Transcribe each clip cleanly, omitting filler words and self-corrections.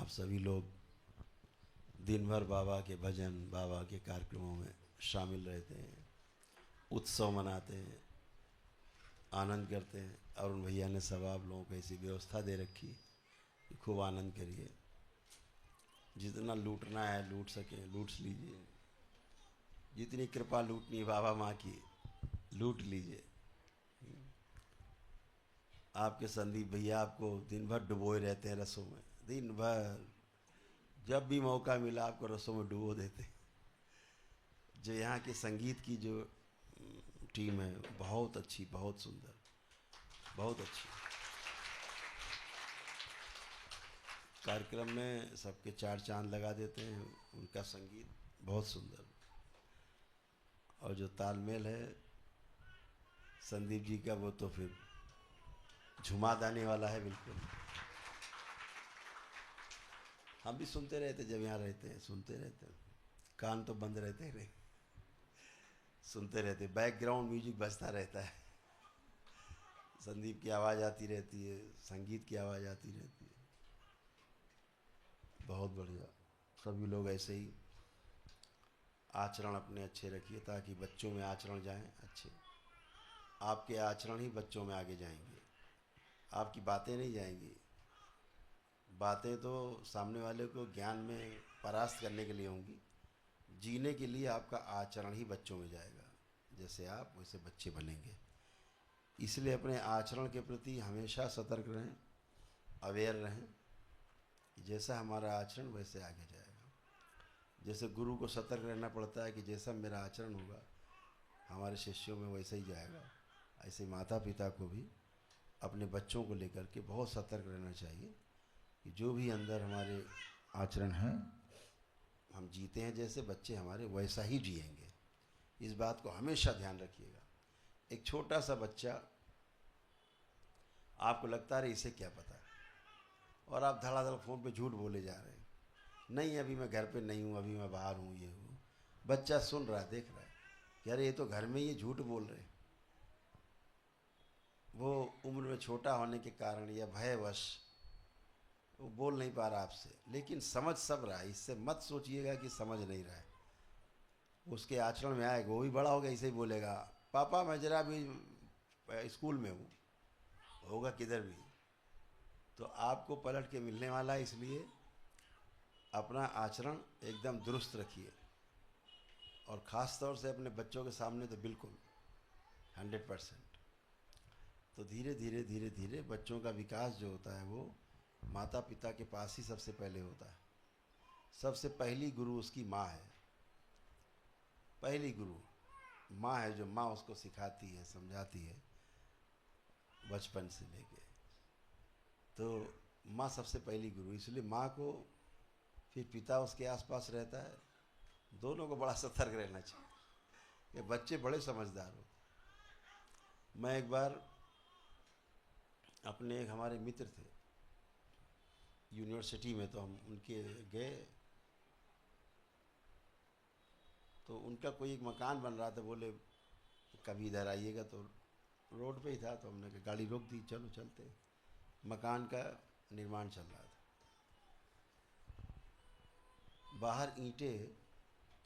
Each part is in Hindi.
आप सभी लोग दिन भर बाबा के भजन, बाबा के कार्यक्रमों में शामिल रहते हैं, उत्सव मनाते हैं, आनंद करते हैं। और उन भैया ने सब आप लोगों को ऐसी व्यवस्था दे रखी कि खूब आनंद करिए, जितना लूटना है लूट सकें लूट लीजिए, जितनी कृपा लूटनी है बाबा माँ की लूट लीजिए। आपके संदीप भैया आपको दिन भर डुबोए रहते हैं रसों में, दिन भर जब भी मौका मिला आपको रसों में डुबो देते हैं। जो यहाँ के संगीत की जो टीम है बहुत अच्छी, बहुत सुंदर, बहुत अच्छी। कार्यक्रम में सबके चार चांद लगा देते हैं, उनका संगीत बहुत सुंदर। और जो तालमेल है संदीप जी का, वो तो फिर झुमा देने वाला है बिल्कुल। हम भी सुनते रहते, जब यहाँ रहते हैं सुनते रहते हैं, कान तो बंद रहते नहीं, सुनते रहते, बैकग्राउंड म्यूजिक बजता रहता है, संदीप की आवाज़ आती रहती है, संगीत की आवाज़ आती रहती है। बहुत बढ़िया। सभी लोग ऐसे ही आचरण अपने अच्छे रखिए ताकि बच्चों में आचरण जाएं अच्छे। आपके आचरण ही बच्चों में आगे जाएंगे, आपकी बातें नहीं जाएंगी। बातें तो सामने वाले को ज्ञान में परास्त करने के लिए होंगी, जीने के लिए आपका आचरण ही बच्चों में जाएगा। जैसे आप वैसे बच्चे बनेंगे। इसलिए अपने आचरण के प्रति हमेशा सतर्क रहें, अवेयर रहें। जैसा हमारा आचरण वैसे आगे जाएगा। जैसे गुरु को सतर्क रहना पड़ता है कि जैसा मेरा आचरण होगा हमारे शिष्यों में वैसे ही जाएगा, ऐसे माता पिता को भी अपने बच्चों को लेकर के बहुत सतर्क रहना चाहिए कि जो भी अंदर हमारे आचरण हैं, हम जीते हैं जैसे, बच्चे हमारे वैसा ही जिएंगे। इस बात को हमेशा ध्यान रखिएगा। एक छोटा सा बच्चा, आपको लगता है इसे क्या पता है, और आप धड़ाधड़ फ़ोन पे झूठ बोले जा रहे हैं, नहीं अभी मैं घर पे नहीं हूँ, अभी मैं बाहर हूँ, ये हूँ। बच्चा सुन रहा है, देख रहा है कि अरे ये तो घर में ही झूठ बोल रहे हैं। वो उम्र में छोटा होने के कारण या भयवश वो बोल नहीं पा रहा आपसे, लेकिन समझ सब रहा है। इससे मत सोचिएगा कि समझ नहीं रहा है, उसके आचरण में आएगा। वो भी बड़ा होगा ऐसे ही बोलेगा, पापा मैं जरा अभी स्कूल में हूँ, होगा किधर भी। तो आपको पलट के मिलने वाला है, इसलिए अपना आचरण एकदम दुरुस्त रखिए। और ख़ास तौर से अपने बच्चों के सामने तो बिल्कुल 100%। तो धीरे धीरे धीरे धीरे बच्चों का विकास जो होता है वो माता पिता के पास ही सबसे पहले होता है। सबसे पहली गुरु उसकी माँ है, पहली गुरु माँ है, जो माँ उसको सिखाती है, समझाती है बचपन से लेके। तो माँ सबसे पहली गुरु, इसलिए माँ को, फिर पिता उसके आसपास रहता है। दोनों को बड़ा सतर्क रहना चाहिए कि बच्चे बड़े समझदार हो। मैं एक बार अपने एक हमारे मित्र थे यूनिवर्सिटी में, तो हम उनके गए, तो उनका कोई एक मकान बन रहा था। बोले कभी इधर आइएगा, तो रोड पे ही था, तो हमने गाड़ी रोक दी, चलो चलते हैं। मकान का निर्माण चल रहा था, बाहर ईंटें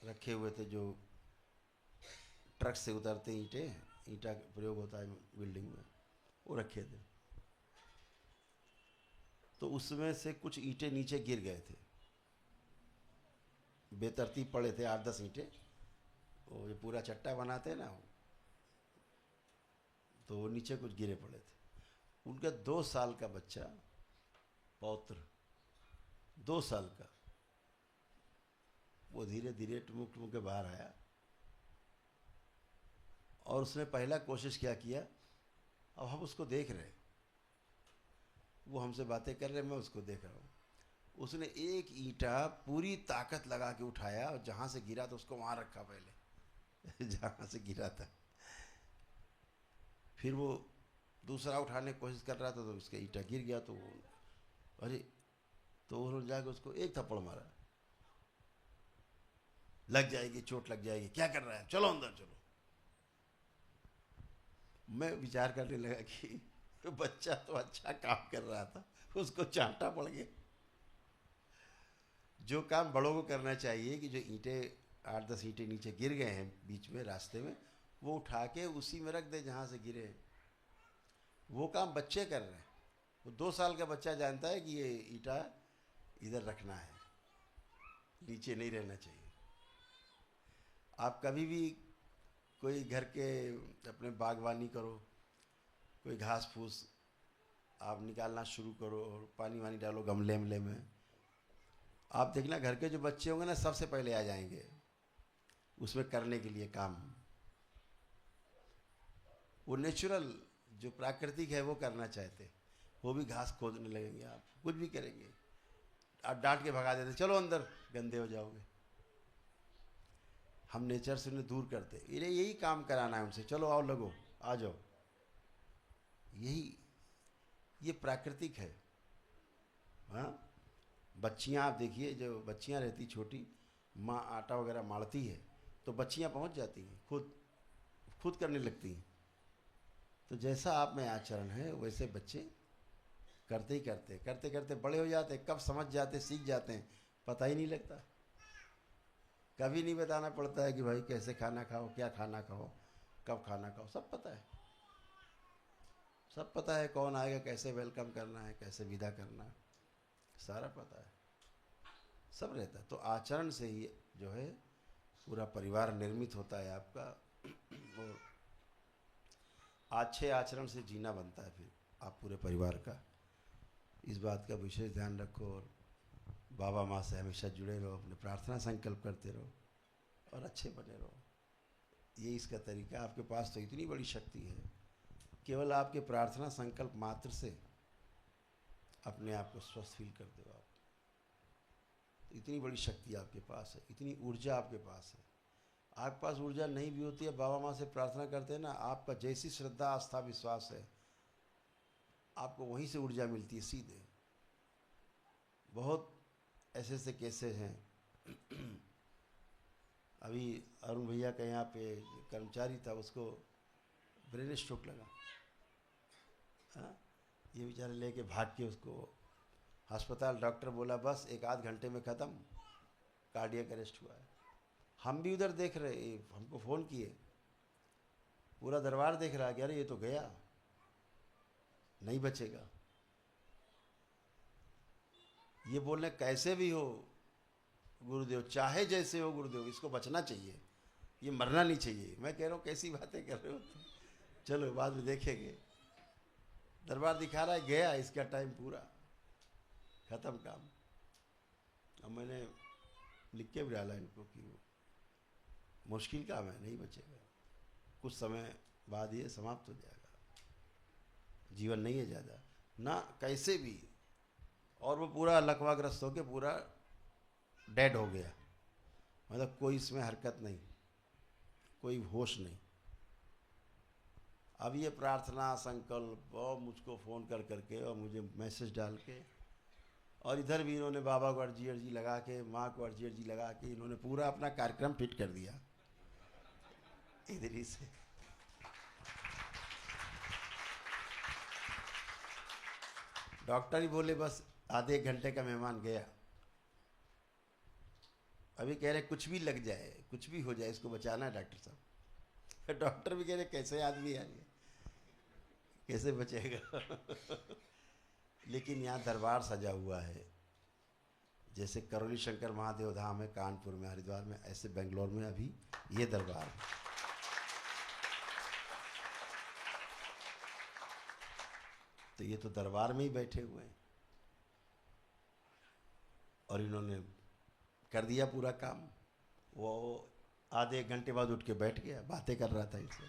रखे हुए थे, जो ट्रक से उतरते ईंटें, ईंटा का प्रयोग होता है बिल्डिंग में, वो रखे थे। तो उसमें से कुछ ईंटें नीचे गिर गए थे, बेतरतीब पड़े थे 8-10 ईंटें। वो जो पूरा चट्टा बनाते हैं ना, तो वो नीचे कुछ गिरे पड़े थे। उनका 2 साल का बच्चा, पौत्र 2 साल का, वो धीरे धीरे टुमुक टुमुक के बाहर आया। और उसने पहला कोशिश क्या किया, अब हम उसको देख रहे, वो हमसे बातें कर रहे, मैं उसको देख रहा हूँ। उसने एक ईंटा पूरी ताकत लगा के उठाया, और जहाँ से गिरा था उसको वहाँ रखा पहले जहाँ से गिरा था। फिर वो दूसरा उठाने की कोशिश कर रहा था, तो उसका ईंटा गिर गया। तो वो, अरे, तो उन्होंने जाकर उसको एक थप्पड़ मारा, लग जाएगी, चोट लग जाएगी, क्या कर रहा है, चलो अंदर चलो। मैं विचार करने लगा कि बच्चा तो अच्छा काम कर रहा था, उसको चांटा पड़ गया। जो काम बड़ों को करना चाहिए कि जो ईंटें 8-10 ईंटें नीचे गिर गए हैं बीच में रास्ते में, वो उठा के उसी में रख दे जहाँ से गिरे। वो काम बच्चे कर रहे हैं। वो 2 साल का बच्चा जानता है कि ये ईंटा इधर रखना है, नीचे नहीं रहना चाहिए। आप कभी भी कोई घर के अपने बागवानी करो, कोई घास फूस आप निकालना शुरू करो और पानी वानी डालो गमले वमले में, आप देखना घर के जो बच्चे होंगे ना सबसे पहले आ जाएंगे उसमें करने के लिए काम। वो नेचुरल जो प्राकृतिक है वो करना चाहते, वो भी घास खोदने लगेंगे, आप कुछ भी करेंगे, आप डांट के भगा देते चलो अंदर गंदे हो जाओगे। हम नेचर से उन्हें दूर करते, इन्हें यही काम कराना है उनसे, चलो आओ लगो आ जाओ, यही ये प्राकृतिक है। हाँ, बच्चियाँ आप देखिए, जो बच्चियाँ रहती छोटी, माँ आटा वगैरह मारती है तो बच्चियाँ पहुँच जाती हैं, खुद करने लगती हैं। तो जैसा आप में आचरण है वैसे बच्चे करते ही करते करते बड़े हो जाते, कब समझ जाते सीख जाते हैं पता ही नहीं लगता। कभी नहीं बताना पड़ता है कि भाई कैसे खाना खाओ, क्या खाना खाओ, कब खाना खाओ, सब पता है। सब पता है कौन आएगा, कैसे वेलकम करना है, कैसे विदा करना है, सारा पता है, सब रहता है। तो आचरण से ही जो है पूरा परिवार निर्मित होता है आपका। और अच्छे आचरण से जीना बनता है फिर आप पूरे परिवार का। इस बात का विशेष ध्यान रखो और बाबा माँ से हमेशा जुड़े रहो, अपने प्रार्थना संकल्प करते रहो और अच्छे बने रहो। ये इसका तरीका। आपके पास तो इतनी बड़ी शक्ति है, केवल आपके प्रार्थना संकल्प मात्र से अपने आप को स्वस्थ फील करते हो आप। तो इतनी बड़ी शक्ति आपके पास है, इतनी ऊर्जा आपके पास है। आपके पास ऊर्जा नहीं भी होती है, बाबा माँ से प्रार्थना करते हैं ना, आपका जैसी श्रद्धा आस्था विश्वास है आपको वहीं से ऊर्जा मिलती है सीधे। बहुत ऐसे ऐसे केसेस हैं। अभी अरुण भैया के यहाँ पे कर्मचारी था, उसको ब्रेन स्ट्रोक लगा। हाँ, ये बेचारे लेके भाग के उसको अस्पताल, डॉक्टर बोला बस 1-8 घंटे में ख़त्म, कार्डियक अरेस्ट हुआ है। हम भी उधर देख रहे, हमको फ़ोन किए, पूरा दरबार देख रहा कि अरे ये तो गया, नहीं बचेगा। ये बोल रहे कैसे भी हो गुरुदेव, चाहे जैसे हो गुरुदेव, इसको बचना चाहिए, ये मरना नहीं चाहिए। मैं कह रहा हूँ कैसी बातें कर रहे हो, चलो बाद में देखेंगे। दरबार दिखा रहा है गया, इसका टाइम पूरा ख़त्म काम। अब मैंने लिख के भी डाला इनको कि वो मुश्किल काम है, नहीं बचेगा, कुछ समय बाद ये समाप्त हो जाएगा, जीवन नहीं है ज़्यादा ना कैसे भी। और वो पूरा लकवाग्रस्त होकर पूरा डेड हो गया, मतलब कोई इसमें हरकत नहीं, कोई होश नहीं। अब ये प्रार्थना संकल्प और मुझको फ़ोन कर करके और मुझे मैसेज डाल के, और इधर भी इन्होंने बाबा को अर्जी लगा के, माँ को अर्जी लगा के, इन्होंने पूरा अपना कार्यक्रम फिट कर दिया इधर ही से। डॉक्टर ही बोले बस आधे 1 घंटे का मेहमान गया। अभी कह रहे कुछ भी लग जाए, कुछ भी हो जाए, इसको बचाना है डॉक्टर साहब। डॉक्टर भी कह रहे कैसे आदमी है ये, कैसे बचेगा। लेकिन यहाँ दरबार सजा हुआ है, जैसे करौली शंकर महादेव धाम है कानपुर में, हरिद्वार में, ऐसे बेंगलोर में अभी ये दरबार है। तो ये तो दरबार में ही बैठे हुए हैं और इन्होंने कर दिया पूरा काम। वो आधे 1 घंटे बाद उठ के बैठ गया, बातें कर रहा था इनसे।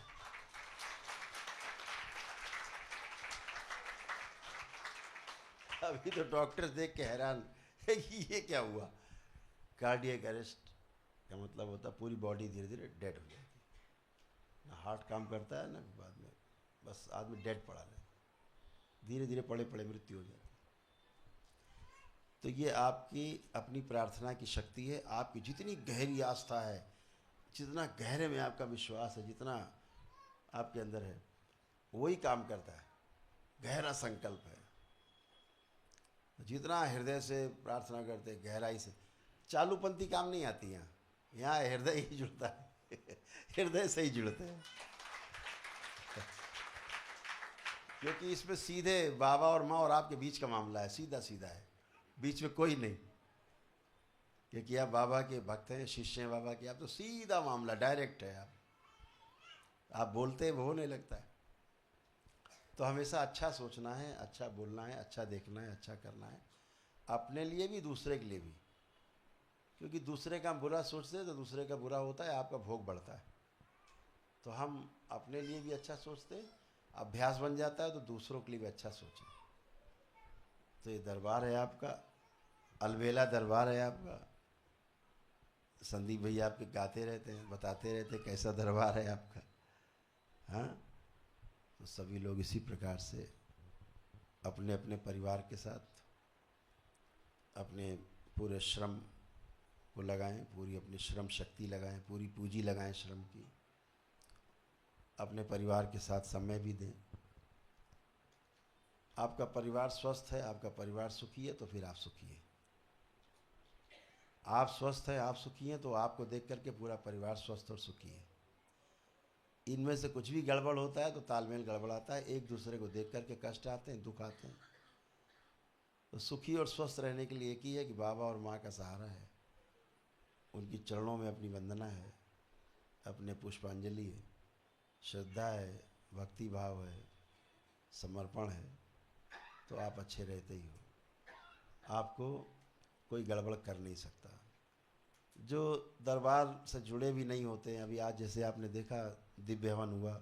अभी तो डॉक्टर देख के हैरान है कि ये क्या हुआ। कार्डियक अरेस्ट का मतलब होता है पूरी बॉडी धीरे धीरे डेड हो जाती है, ना हार्ट काम करता है ना बाद में, बस आदमी डेड पड़ा रहे, धीरे धीरे पड़े पड़े मृत्यु हो जाती है। तो ये आपकी अपनी प्रार्थना की शक्ति है, आपकी जितनी गहरी आस्था है, जितना गहरे में आपका विश्वास है, जितना आपके अंदर है, वही काम करता है। गहरा संकल्प है, जितना हृदय से प्रार्थना करते गहराई से, चालूपंथी काम नहीं आती यहाँ, यहाँ हृदय ही जुड़ता है हृदय से ही जुड़ते हैं। क्योंकि इसमें सीधे बाबा और माँ और आपके बीच का मामला है, सीधा सीधा है, बीच में कोई नहीं। क्योंकि आप बाबा के भक्त हैं, शिष्य हैं बाबा के, आप तो सीधा मामला डायरेक्ट है। आप बोलते हैं वो होने लगता है। तो हमेशा अच्छा सोचना है, अच्छा बोलना है, अच्छा देखना है, अच्छा करना है, अपने लिए भी दूसरे के लिए भी। क्योंकि दूसरे का हम बुरा सोचते हैं तो दूसरे का बुरा होता है, आपका भोग बढ़ता है। तो हम अपने लिए भी अच्छा सोचते हैं, अभ्यास बन जाता है तो दूसरों के लिए भी अच्छा सोचें। तो ये दरबार है आपका, अलबेला दरबार है आपका। संदीप भैया आपके गाते रहते हैं, बताते रहते हैं कैसा दरबार है आपका। हाँ, तो सभी लोग इसी प्रकार से अपने अपने परिवार के साथ अपने पूरे श्रम को लगाएं, पूरी अपनी श्रम शक्ति लगाएं, पूरी पूंजी लगाएं श्रम की, अपने परिवार के साथ समय भी दें। आपका परिवार स्वस्थ है, आपका परिवार सुखी है तो फिर आप सुखी हैं। आप स्वस्थ हैं, आप सुखी हैं तो आपको देख करके पूरा परिवार स्वस्थ और सुखी है। इनमें से कुछ भी गड़बड़ होता है तो तालमेल गड़बड़ाता है, एक दूसरे को देख करके कष्ट आते हैं, दुख आते हैं। तो सुखी और स्वस्थ रहने के लिए एक ही है कि बाबा और माँ का सहारा है, उनकी चरणों में अपनी वंदना है, अपने पुष्पांजलि है, श्रद्धा है, भक्ति भाव है, समर्पण है, तो आप अच्छे रहते ही हो। आपको कोई गड़बड़ कर नहीं सकता। जो दरबार से जुड़े भी नहीं होते हैं, अभी आज जैसे आपने देखा दिव्य हवन हुआ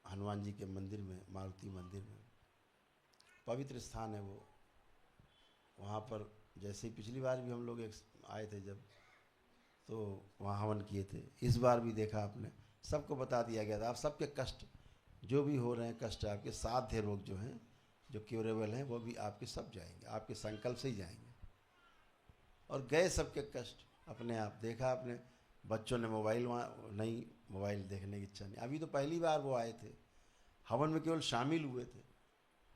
हनुमान जी के मंदिर में, मारुति मंदिर में, पवित्र स्थान है वो। वहाँ पर जैसे पिछली बार भी हम लोग एक आए थे जब, तो वहाँ हवन किए थे। इस बार भी देखा आपने, सबको बता दिया गया था। आप सबके कष्ट जो भी हो रहे हैं, कष्ट आपके साध्य रोग जो हैं, जो क्यूरेबल हैं, वो भी आपके सब जाएंगे, आपके संकल्प से ही जाएंगे। और गए सबके कष्ट अपने आप। देखा आपने, बच्चों ने मोबाइल वहाँ नहीं, मोबाइल देखने की इच्छा नहीं। अभी तो पहली बार वो आए थे, हवन में केवल शामिल हुए थे।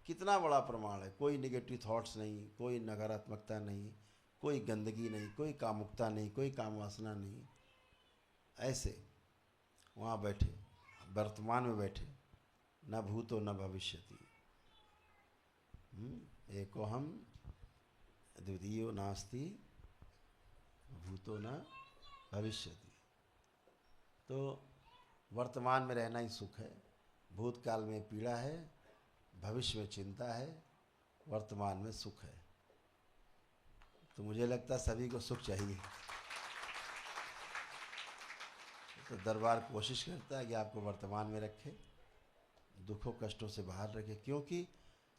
कितना बड़ा प्रमाण है। कोई नेगेटिव थॉट्स नहीं, कोई नकारात्मकता नहीं, कोई गंदगी नहीं, कोई कामुकता नहीं, कोई काम वासना नहीं। ऐसे वहाँ बैठे, वर्तमान में बैठे, न भूतो न भविष्यति, एको हम द्वितीयो नास्ति भूतो न भविष्यति। तो वर्तमान में रहना ही सुख है। भूतकाल में पीड़ा है, भविष्य में चिंता है, वर्तमान में सुख है। तो मुझे लगता है सभी को सुख चाहिए। तो दरबार कोशिश करता है कि आपको वर्तमान में रखे, दुखों कष्टों से बाहर रखे। क्योंकि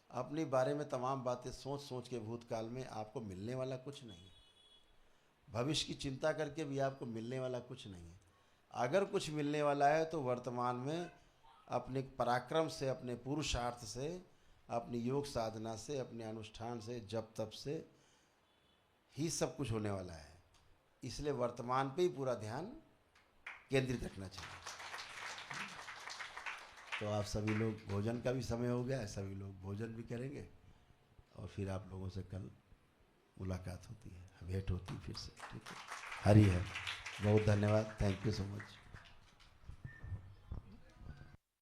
अपने बारे में तमाम बातें सोच सोच के भूतकाल में आपको मिलने वाला कुछ नहीं है, भविष्य की चिंता करके भी आपको मिलने वाला कुछ नहीं है। अगर कुछ मिलने वाला है तो वर्तमान में अपने पराक्रम से, अपने पुरुषार्थ से, अपनी योग साधना से, अपने अनुष्ठान से, जप तप से ही सब कुछ होने वाला है। इसलिए वर्तमान पे ही पूरा ध्यान केंद्रित रखना चाहिए। तो आप सभी लोग, भोजन का भी समय हो गया है, सभी लोग भोजन भी करेंगे और फिर आप लोगों से कल मुलाकात होती है, भेंट होती है फिर से। ठीक है, हरि है। बहुत धन्यवाद, थैंक यू सो मच।